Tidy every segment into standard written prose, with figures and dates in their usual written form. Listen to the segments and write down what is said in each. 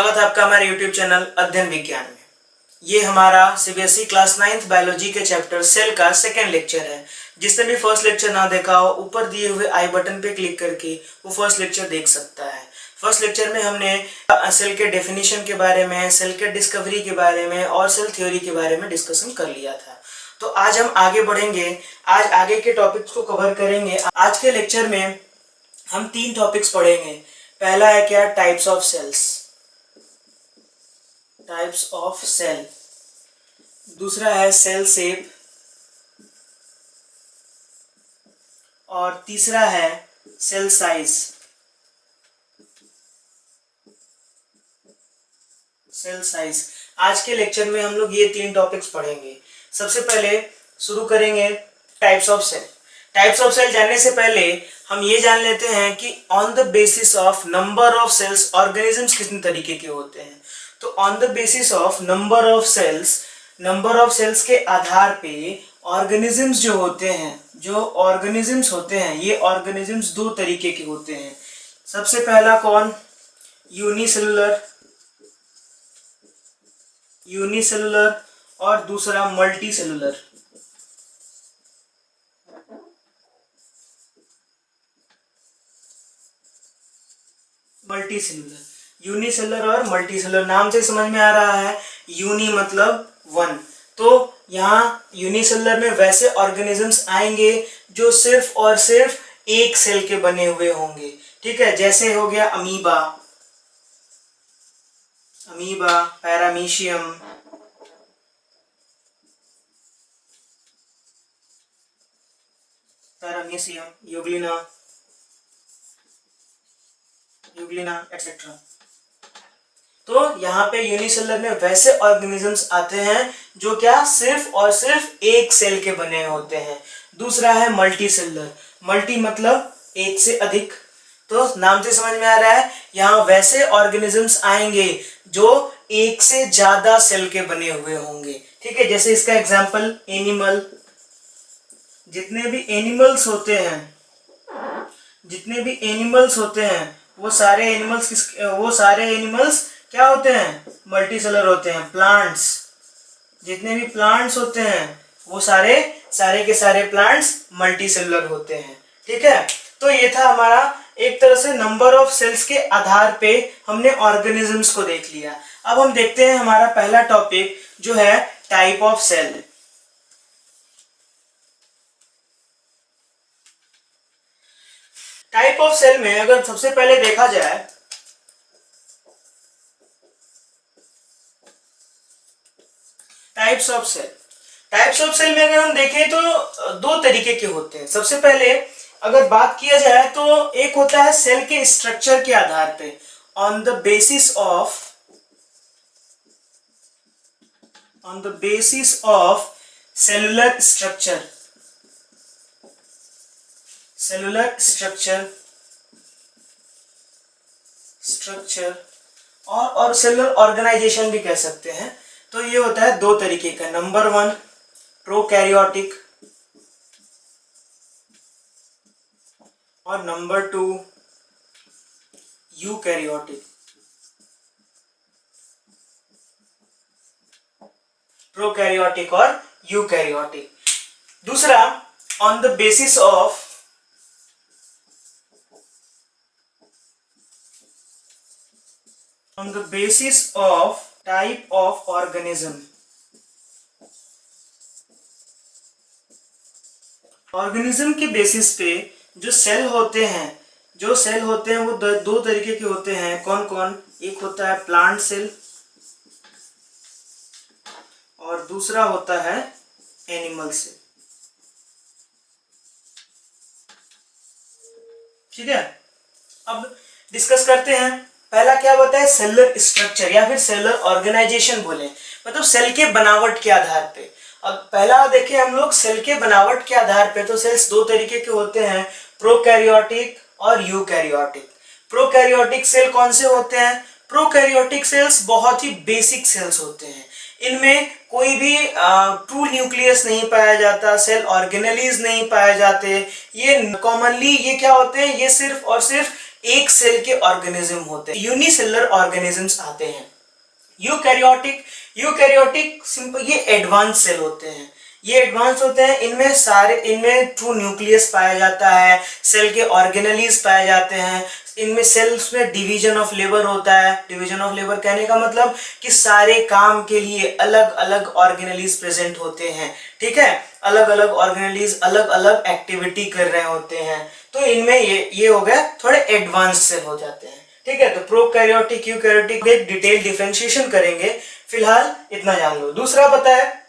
स्वागत है आपका हमारे YouTube चैनल अध्ययन विज्ञान में। ये हमारा सीबीएसई क्लास 9th बायोलॉजी के चैप्टर सेल का सेकेंड लेक्चर है। जिसने भी फर्स्ट लेक्चर ना देखा हो, ऊपर दिए हुए आई बटन पे क्लिक करके वो फर्स्ट लेक्चर देख सकता है। फर्स्ट लेक्चर में हमने सेल के डेफिनेशन के बारे में, सेल के डिस्कवरी के बारे में और सेल थ्योरी के बारे में डिस्कशन कर लिया था। तो आज हम आगे बढ़ेंगे, आज आगे के टॉपिक्स को कवर करेंगे। आज के लेक्चर में हम 3 टॉपिक्स पढ़ेंगे। पहला है क्या, types of cells, types of cell. दूसरा है सेल शेप और तीसरा है सेल साइज, सेल साइज। आज के लेक्चर में हम लोग ये 3 टॉपिक्स पढ़ेंगे। सबसे पहले शुरू करेंगे types of cell. Types of cell जानने से पहले हम ये जान लेते हैं कि on the basis of number of cells organisms कितने तरीके के होते हैं। तो on the basis of number of cells के आधार पे ऑर्गेनिजम्स जो होते हैं, ये ऑर्गेनिजम्स 2 तरीके के होते हैं। सबसे पहला कौन, यूनिसेलुलर और दूसरा मल्टीसेलुलर। यूनिसेलुलर और मल्टीसेलुलर, नाम से समझ में आ रहा है, यूनि मतलब 1। तो यहाँ यूनिसेलुलर में वैसे ऑर्गेनिजम्स आएंगे जो सिर्फ और सिर्फ एक सेल के बने हुए होंगे। ठीक है, जैसे हो गया अमीबा, पैरामीशियम, यूग्लिना एक्सेट्रा। तो यहाँ पे यूनिसेलुलर में वैसे ऑर्गेनिजम्स आते हैं जो क्या सिर्फ और सिर्फ एक सेल के बने होते हैं। दूसरा है मल्टीसेलुलर, मल्टी मतलब एक से अधिक। तो नाम से समझ में आ रहा है, यहाँ वैसे ऑर्गेनिजम्स आएंगे जो एक से ज्यादा सेल के बने हुए होंगे। ठीक है, जैसे इसका एग्जांपल एनिमल, जितने भी एनिमल्स होते हैं वो सारे एनिमल्स क्या होते हैं, मल्टीसेलुलर होते हैं। प्लांट्स, जितने भी प्लांट्स होते हैं वो सारे के सारे प्लांट्स मल्टीसेलुलर होते हैं। ठीक है, तो ये था हमारा एक तरह से नंबर ऑफ सेल्स के आधार पे हमने ऑर्गेनिजम्स को देख लिया। अब हम देखते हैं हमारा पहला टॉपिक जो है type of cell. Type of cell में अगर सबसे पहले देखा जाए, टाइप्स ऑफ सेल में अगर हम देखें तो 2 तरीके के होते हैं। सबसे पहले अगर बात किया जाए तो एक होता है सेल के स्ट्रक्चर के आधार पे, on the basis of cellular structure और सेलुलर ऑर्गेनाइजेशन भी कह सकते हैं। तो ये होता है 2 तरीके का। नंबर 1 प्रोकैरियोटिक और नंबर 2 यूकैरियोटिक। प्रोकैरियोटिक और यूकैरियोटिक। दूसरा, on the basis of type of organism के बेसिस पे जो सेल होते हैं वो 2 तरीके के होते हैं। कौन कौन, एक होता है प्लांट सेल और दूसरा होता है एनिमल सेल। ठीक है, अब डिस्कस करते हैं। पहला क्या होता है, सेलुलर स्ट्रक्चर या फिर सेलुलर ऑर्गेनाइजेशन बोले, मतलब सेल के बनावट के आधार पे। अब पहला देखें हम लोग सेल के बनावट के आधार पे, तो सेल्स 2 तरीके के होते हैं, प्रोकैरियोटिक और यूकैरियोटिक। प्रोकैरियोटिक सेल कौन से होते हैं, प्रोकैरियोटिक सेल्स बहुत ही बेसिक सेल्स होते हैं। इनमें कोई भी ट्रू न्यूक्लियस नहीं पाया जाता, सेल ऑर्गेनेलीज नहीं पाए जाते। ये कॉमनली ये क्या होते हैं, ये सिर्फ और सिर्फ एक सेल के ऑर्गेनिज्म होते हैं, यूनिसेलुलर ऑर्गेनिजम्स आते हैं। यूकैरियोटिक सिंपल ये एडवांस सेल होते हैं, ये एडवांस होते हैं, इनमें ट्रू न्यूक्लियस पाया जाता है, सेल के ऑर्गेनेलीज पाए जाते हैं, इनमें सेल्स में डिवीजन ऑफ लेबर होता है। डिवीजन ऑफ लेबर कहने का मतलब कि सारे काम के लिए अलग अलग ऑर्गेनेलीज प्रेजेंट होते हैं, ठीक है, अलग अलग ऑर्गेनेलीज अलग अलग एक्टिविटी कर रहे होते हैं, तो इनमें ये हो गया थोड़े एडवांस सेल हो जाते हैं, ठीक है। तो प्रोकैरियोटिक यूकैरियोटिक एक डिटेल डिफरेंशिएशन करेंगे, फिलहाल इतना जान लो। दूसरा पता है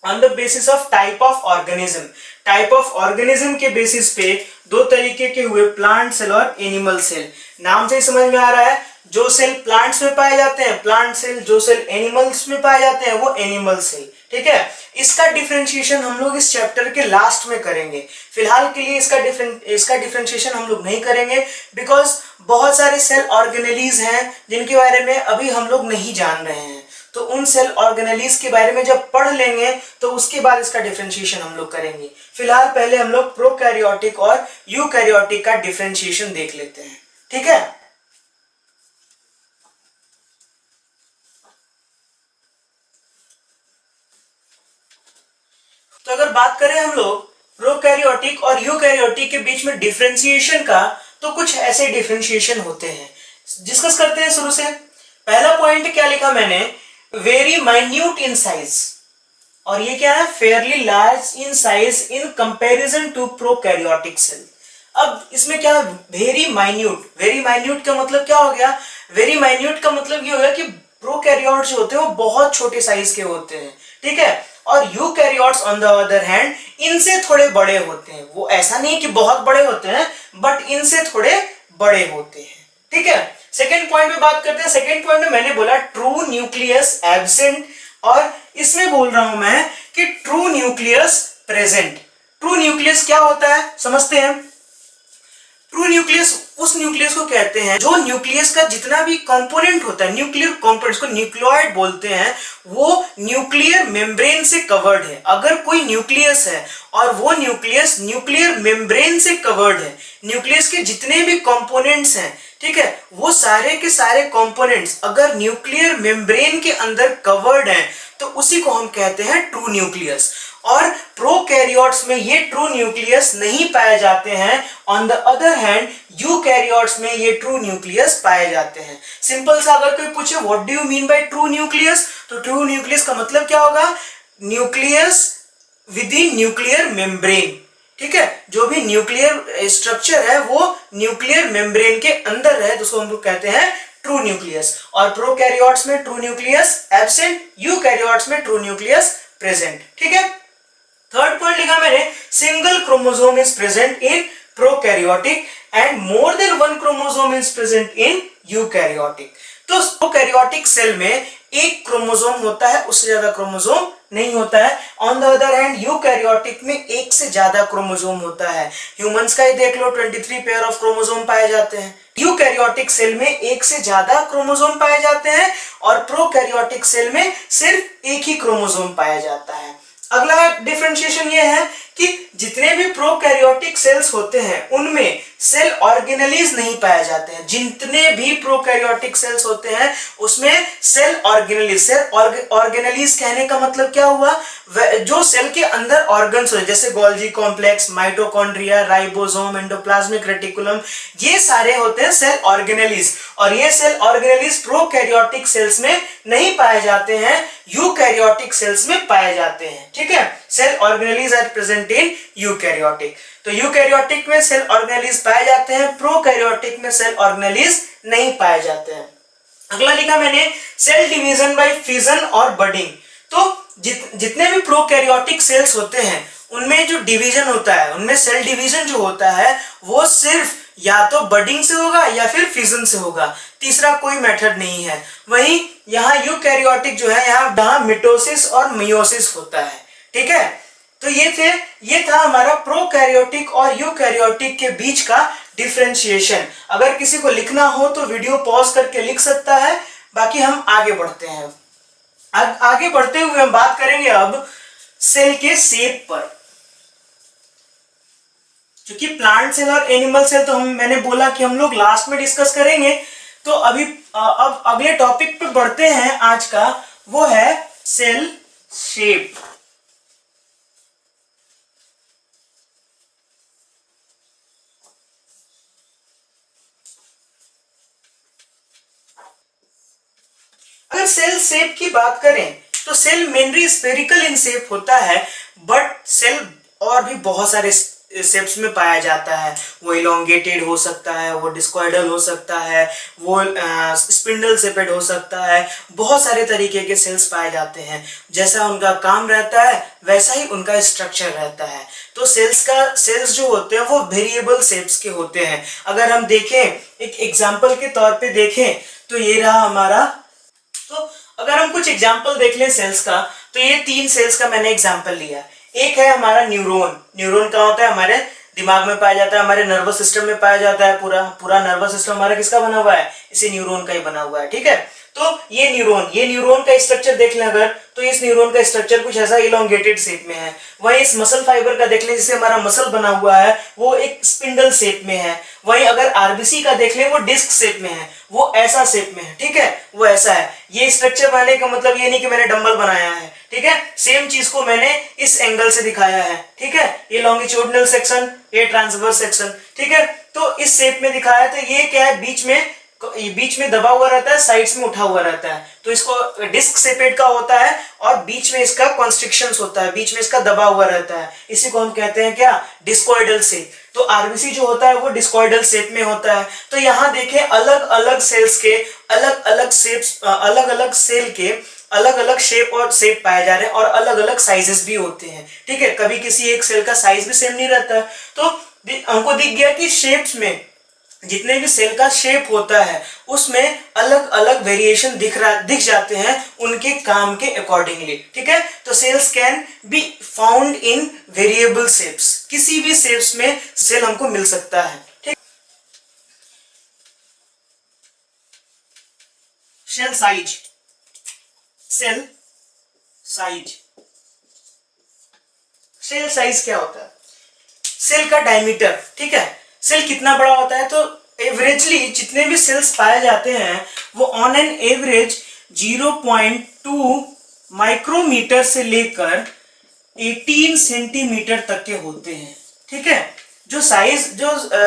on the basis of type of organism, type of organism के बेसिस पे दो तरीके के हुए, प्लांट सेल और एनिमल सेल। नाम से समझ में आ रहा है, जो सेल प्लांट्स में पाए जाते हैं प्लांट सेल, जो सेल एनिमल्स में पाए जाते हैं वो एनिमल सेल, ठीक है। इसका डिफरेंशिएशन हम लोग इस चैप्टर के लास्ट में करेंगे, फिलहाल के लिए इसका डिफरेंशिएशन हम लोग नहीं करेंगे, बिकॉज बहुत सारे सेल ऑर्गेनेलीज हैं जिनके बारे में अभी हम लोग नहीं जान रहे हैं, तो उन सेल ऑर्गेनेलीज के बारे में जब पढ़ लेंगे तो उसके बाद इसका डिफरेंशिएशन हम लोग करेंगे। फिलहाल पहले हम लोग प्रोकैरियोटिक और यूकैरियोटिक का डिफरेंशिएशन देख लेते हैं, ठीक है। तो अगर बात करें हम लोग प्रोकैरियोटिक और यूकैरियोटिक के बीच में डिफरेंशिएशन का, तो कुछ ऐसे डिफरेंशिएशन होते हैं, डिस्कस करते हैं शुरू से। पहला पॉइंट क्या लिखा मैंने, वेरी माइन्यूट इन साइज, और ये क्या है, fairly large in size in comparison to prokaryotic cell. अब इसमें क्या, वेरी माइन्यूट, वेरी माइन्यूट का मतलब क्या हो गया, वेरी माइन्यूट का मतलब ये हो गया कि प्रोकैरियोट्स जो होते हैं वो बहुत छोटे साइज के होते हैं, ठीक है, और eukaryotes on the other hand इनसे थोड़े बड़े होते हैं। वो ऐसा नहीं कि बहुत बड़े होते हैं, बट इनसे थोड़े बड़े होते हैं, ठीक है। सेकेंड पॉइंट में बात करते हैं। सेकेंड पॉइंट में मैंने बोला ट्रू न्यूक्लियस एब्सेंट, और इसमें बोल रहा हूं मैं कि true nucleus present. True nucleus क्या होता है समझते हैं। ट्रू न्यूक्लियस उस न्यूक्लियस को कहते हैं जो न्यूक्लियस का जितना भी कंपोनेंट होता है, न्यूक्लियर कंपोनेंट्स को न्यूक्लियोइड बोलते हैं, वो न्यूक्लियर मेम्ब्रेन से कवर्ड है। अगर कोई न्यूक्लियस है और वो न्यूक्लियस न्यूक्लियर मेम्ब्रेन से कवर्ड है, न्यूक्लियस के जितने भी कंपोनेंट्स हैं, ठीक है, वो सारे के सारे कंपोनेंट्स अगर न्यूक्लियर मेम्ब्रेन के अंदर कवर्ड हैं, तो उसी को हम कहते हैं ट्रू न्यूक्लियस। और प्रोकैरियोट्स में ये ट्रू न्यूक्लियस नहीं पाए जाते हैं, on the other hand eukaryotes में ये ट्रू न्यूक्लियस पाए जाते हैं। सिंपल सा अगर कोई पूछे what do you mean by true nucleus, तो ट्रू न्यूक्लियस का मतलब क्या होगा, nucleus with in nuclear membrane, ठीक है, जो भी न्यूक्लियर स्ट्रक्चर है वो न्यूक्लियर मेम्ब्रेन के अंदर है, तो उसको हम लोग कहते हैं ट्रू न्यूक्लियस। और प्रोकैरियोट्स में ट्रू न्यूक्लियस एब्सेंट, यूकैरियोट्स में ट्रू न्यूक्लियस प्रेजेंट, ठीक है। थर्ड पॉइंट लिखा मैंने, single chromosome is present in prokaryotic and more than one chromosome is present in eukaryotic. तो प्रोकैरियोटिक सेल में एक क्रोमोसोम होता है, उससे ज्यादा क्रोमोसोम नहीं होता है। On the other hand eukaryotic में एक से ज्यादा क्रोमोसोम होता है। ह्यूमंस का ही देख लो, 23 पेयर ऑफ क्रोमोसोम पाए जाते हैं। यूकैरियोटिक सेल में एक से ज्यादा क्रोमोसोम पाए जाते हैं, और प्रोकैरियोटिक सेल में सिर्फ एक ही क्रोमोसोम पाया जाता है। अगला डिफरेंशिएशन ये है कि जितने भी प्रोकैरियोटिक सेल्स होते हैं उनमें सेल ऑर्गेनेलीज नहीं पाए जाते हैं। जितने भी प्रोकैरियोटिक सेल्स होते हैं उसमें सेल ऑर्गेनेलीज, सेल ऑर्गेनेलीज कहने का मतलब क्या हुआ, जो सेल के अंदर ऑर्गन्स होते, जैसे Golgi complex, mitochondria, ribosome, endoplasmic reticulum, ये सारे होते हैं सेल ऑर्गेनेलीज। और ये सेल ऑर्गेनेलीज प्रोकैरियोटिक सेल्स में नहीं पाए जाते हैं, यूकैरियोटिक सेल्स में पाए जाते हैं, ठीक है। Cell organelles are present in eukaryotic. तो यूकैरियोटिक में सेल ऑर्गेनेलीज पाए जाते हैं, प्रोकैरियोटिक में सेल ऑर्गेनेलीज नहीं पाए जाते हैं। अगला लिखा मैंने, सेल डिवीजन बाय फिजन और बडिंग। तो जितने भी प्रोकैरियोटिक सेल्स होते हैं उनमें जो डिवीजन होता है, उनमें सेल डिवीजन जो होता है वो सिर्फ या तो बडिंग से होगा या फिर फिजन से होगा, तीसरा कोई मेथड नहीं है। वहीं यहाँ यूकैरियोटिक जो है, यहाँ मिटोसिस और मियोसिस होता है, ठीक है। तो ये था हमारा प्रोकैरियोटिक और यूकैरियोटिक के बीच का डिफरेंशिएशन। अगर किसी को लिखना हो तो वीडियो पॉज करके लिख सकता है, बाकी हम आगे बढ़ते हैं। आगे बढ़ते हुए हम बात करेंगे अब सेल के शेप पर। क्योंकि प्लांट सेल और एनिमल सेल तो मैंने बोला कि हम लोग लास्ट में डिस्कस करेंगे। तो अभी अब अगले टॉपिक पे बढ़ते हैं आज का, वो है सेल शेप। अगर सेल शेप की बात करें तो cell mainly spherical in shape होता है, बट सेल और भी बहुत सारे शेप्स में पाया जाता है। वो इलोंगेटेड हो सकता है, वो डिस्कॉइडल हो सकता है, वो स्पिंडल शेपेड हो सकता है। बहुत सारे तरीके के सेल्स पाए जाते हैं। जैसा उनका काम रहता है वैसा ही उनका स्ट्रक्चर रहता है। तो सेल्स जो होते हैं वो वेरिएबल शेप्स के होते हैं। अगर हम देखें, एक एग्जांपल के तौर पे देखें तो ये रहा हमारा। तो अगर हम कुछ एग्जांपल देख लें सेल्स का, तो ये 3 सेल्स का मैंने एग्जांपल लिया। एक है हमारा न्यूरॉन। न्यूरॉन क्या होता है? हमारे दिमाग में पाया जाता है, हमारे नर्वस सिस्टम में पाया जाता है। पूरा पूरा नर्वस सिस्टम हमारा किसका बना हुआ है? इसी न्यूरॉन का ही बना हुआ है। ठीक है, तो ये न्यूरॉन का स्ट्रक्चर देख लें अगर, तो इस न्यूरॉन का स्ट्रक्चर कुछ ऐसा इलोंगेटेड शेप में है। वहीं इस मसल फाइबर का देख लें, जिससे हमारा मसल बना हुआ है, वो एक स्पिंडल शेप में है। वहीं अगर आरबीसी का देख लें, वो डिस्क शेप में है, वो ऐसा शेप में है। ठीक है, वो ऐसा है। ये स्ट्रक्चर बनाने का मतलब ये नहीं कि मैंने डंबल बनाया है। ठीक है, सेम चीज को मैंने इस एंगल से दिखाया है। ठीक है, ये लॉन्गिट्यूडिनल सेक्शन, ये ट्रांसवर्स सेक्शन। ठीक है, तो इस शेप में दिखाया। तो ये क्या है? बीच में दबा हुआ रहता है, साइड्स में उठा हुआ रहता है। तो इसको डिस्क शेपेड का होता है, और बीच में इसका कॉन्स्ट्रिक्शंस होता है, बीच में इसका दबा हुआ रहता है। इसी को हम कहते हैं क्या? Discoidal shape. तो आरबीसी जो होता है वो डिस्कॉइडल शेप में होता है। तो यहाँ देखें, अलग अलग सेल्स के अलग अलग शेप्स, अलग अलग सेल के अलग अलग शेप और शेप पाए जा रहे हैं, और अलग अलग साइजेस भी होते हैं। ठीक है, कभी किसी एक सेल का साइज भी सेम नहीं रहता है। तो हमको दिख गया कि शेप्स में, जितने भी सेल का शेप होता है उसमें अलग अलग वेरिएशन दिख जाते हैं उनके काम के अकॉर्डिंगली। ठीक है, तो cells can be found in variable shapes. किसी भी शेप्स में सेल हमको मिल सकता है। ठीक, cell size. Cell size cell size क्या होता है? सेल का डायमीटर। ठीक है, सेल कितना बड़ा होता है? तो एवरेजली जितने भी सेल्स पाए जाते हैं वो ऑन एन एवरेज 0.2 माइक्रोमीटर से लेकर 18 सेंटीमीटर तक के होते हैं। ठीक है, जो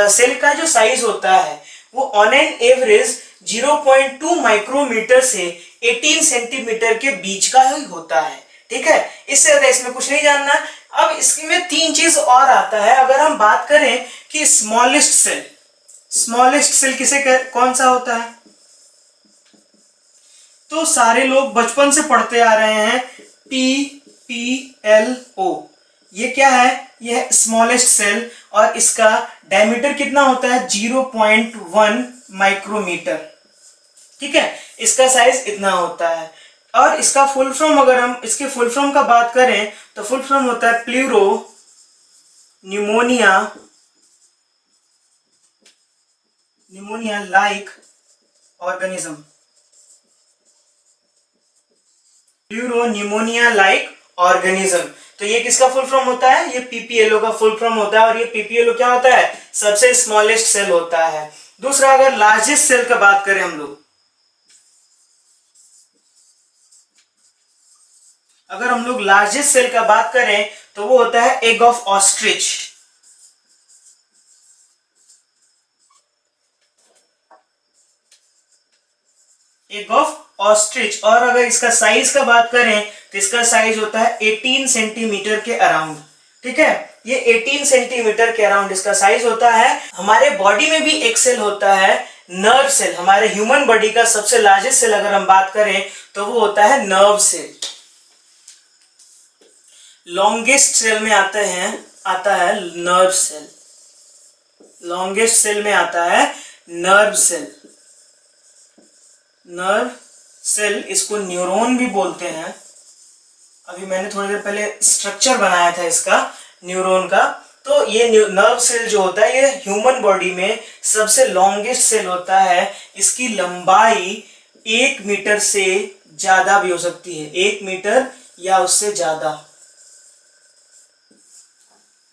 सेल का जो साइज होता है वो ऑन एन एवरेज 0.2 माइक्रोमीटर से 18 सेंटीमीटर के बीच का ही होता है। ठीक है, इससे ज्यादा इसमें कुछ नहीं जानना। अब इसमें 3 चीज और आता है। अगर हम बात करें कि स्मॉलेस्ट सेल कौन सा होता है? तो सारे लोग बचपन से पढ़ते आ रहे हैं, TPLO। ये क्या है? ये स्मॉलेस्ट सेल, और इसका डायमीटर कितना होता है? 0.1 माइक्रोमीटर। ठीक है, इसका साइज इतना होता है। और इसका फुल फॉर्म, अगर हम इसके फुल फॉर्म का बात करें तो फुल फॉर्म होता है pleuro pneumonia like organism. Pleuro pneumonia like organism. तो ये किसका फुल फॉर्म होता है? ये पीपीएलओ का फुल फॉर्म होता है। और ये पीपीएलओ क्या होता है? सबसे स्मॉलेस्ट सेल होता है। दूसरा, अगर लार्जेस्ट सेल का बात करें हम लोग, अगर हम लोग लार्जेस्ट सेल का बात करें तो वो होता है egg of ostrich. Egg of ostrich. और अगर इसका साइज का बात करें तो इसका साइज होता है 18 सेंटीमीटर के अराउंड। ठीक है, ये 18 सेंटीमीटर के अराउंड इसका साइज होता है। हमारे बॉडी में भी एक सेल होता है, नर्व सेल। हमारे ह्यूमन बॉडी का सबसे लार्जेस्ट सेल अगर हम बात करें तो वो होता है नर्व सेल। लॉन्गेस्ट सेल में आता है नर्व सेल। लॉन्गेस्ट सेल में आता है नर्व सेल। नर्व सेल, इसको न्यूरॉन भी बोलते हैं। अभी मैंने थोड़ी देर पहले स्ट्रक्चर बनाया था इसका, न्यूरॉन का। तो ये नर्व सेल जो होता है ये ह्यूमन बॉडी में सबसे लॉन्गेस्ट सेल होता है। इसकी लंबाई 1 मीटर से ज्यादा भी हो सकती है, 1 मीटर या उससे ज्यादा।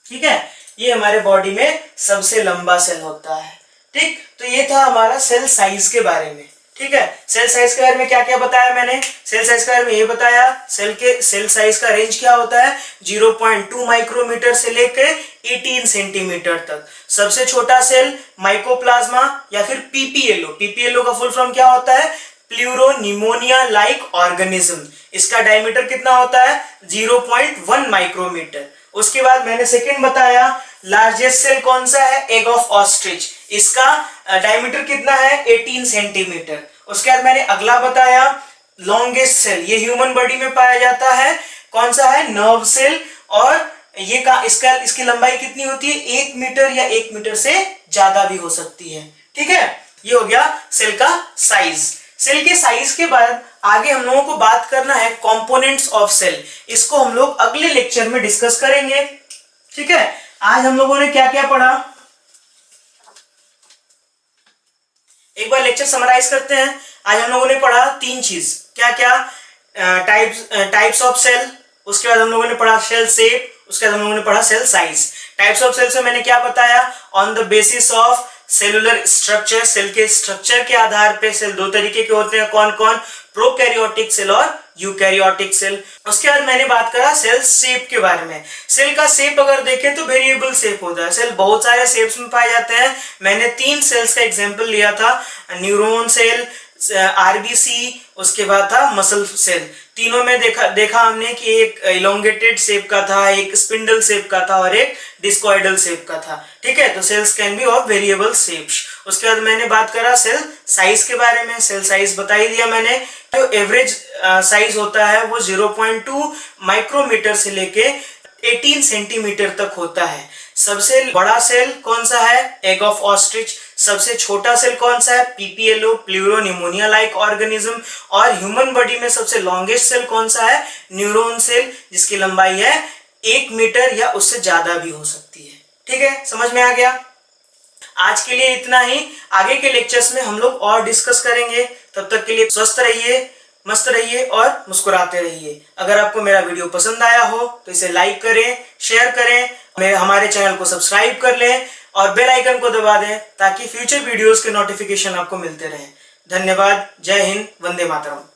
ठीक है, ये हमारे बॉडी में सबसे लंबा सेल होता है। ठीक, तो ये था हमारा सेल साइज के बारे में। ठीक है, सेल साइज के बारे में क्या क्या बताया मैंने? सेल साइज के बारे में ये बताया सेल साइज का रेंज क्या होता है, 0.2 माइक्रोमीटर से लेकर 18 सेंटीमीटर तक। सबसे छोटा सेल माइकोप्लाज्मा या फिर पीपीएलओ। पीपीएलओ का फुल फॉर्म क्या होता है? Pleuropneumonia like organism. इसका डायमीटर कितना होता है? 0.1 माइक्रोमीटर। उसके बाद मैंने सेकंड बताया लार्जेस्ट सेल कौन सा है? Egg of ostrich. इसका डायमीटर कितना है? 18 सेंटीमीटर। उसके बाद मैंने अगला बताया लॉन्गेस्ट सेल, ये ह्यूमन बॉडी में पाया जाता है, कौन सा है? Nerve cell. और ये इसकी लंबाई कितनी होती है? 1 मीटर या 1 मीटर से ज्यादा भी हो सकती है। ठीक है, ये हो गया सेल का साइज। सेल के साइज के बाद आगे हम लोगों को बात करना है कंपोनेंट्स ऑफ सेल। इसको हम लोग अगले लेक्चर में डिस्कस करेंगे। ठीक है, आज हम लोगों ने क्या क्या पढ़ा, एक बार लेक्चर समराइज करते हैं। आज हम लोगों ने पढ़ा 3 चीज, क्या क्या? टाइप्स ऑफ सेल, उसके बाद हम लोगों ने पढ़ा सेल शेप, उसके बाद हम लोगों ने पढ़ा cell size. Types of cell से मैंने क्या बताया? On the basis of cellular structure, cell के स्ट्रक्चर के आधार पे सेल 2 तरीके के होते हैं, कौन कौन? प्रोकैरियोटिक सेल और यूकैरियोटिक सेल। उसके बाद मैंने बात करा सेल शेप के बारे में। सेल का शेप अगर देखें तो वेरिएबल शेप होता है। सेल बहुत सारे शेप्स में पाए जाते हैं। मैंने 3 सेल्स का एग्जांपल लिया था, न्यूरॉन सेल, आरबीसी, उसके बाद था मसल सेल। तीनों में देखा हमने कि एक इलोंगेटेड शेप का था, एक स्पिंडल शेप का था और एक डिस्कॉइडल शेप का था। ठीक है, तो cells can be of variable shapes. उसके बाद मैंने बात करा सेल साइज के बारे में। सेल साइज बता ही दिया मैंने। जो एवरेज साइज होता है वो 0.2 माइक्रोमीटर से लेके 18 सेंटीमीटर तक होता है। सबसे बड़ा सेल कौन सा है? Egg of ostrich. सबसे छोटा सेल कौन सा है? PPLO, pleuropneumonia like organism. और ह्यूमन बॉडी में सबसे लॉन्गेस्ट सेल कौन सा है? न्यूरॉन सेल, जिसकी लंबाई है 1 मीटर या उससे ज्यादा भी हो सकती है। ठीक है, समझ में आ गया? आज के लिए इतना ही। आगे के लेक्चर्स में हम लोग और डिस्कस करेंगे। तब तक के लिए स्वस्थ रहिए, मस्त रहिए और मुस्कुराते रहिए। अगर आपको मेरा वीडियो पसंद आया हो तो इसे लाइक करें, शेयर करें, हमारे चैनल को सब्सक्राइब कर लें और बेल आइकन को दबा दें ताकि फ्यूचर वीडियोस के नोटिफिकेशन आपको मिलते रहें। धन्यवाद। जय हिंद, वंदे मातरम।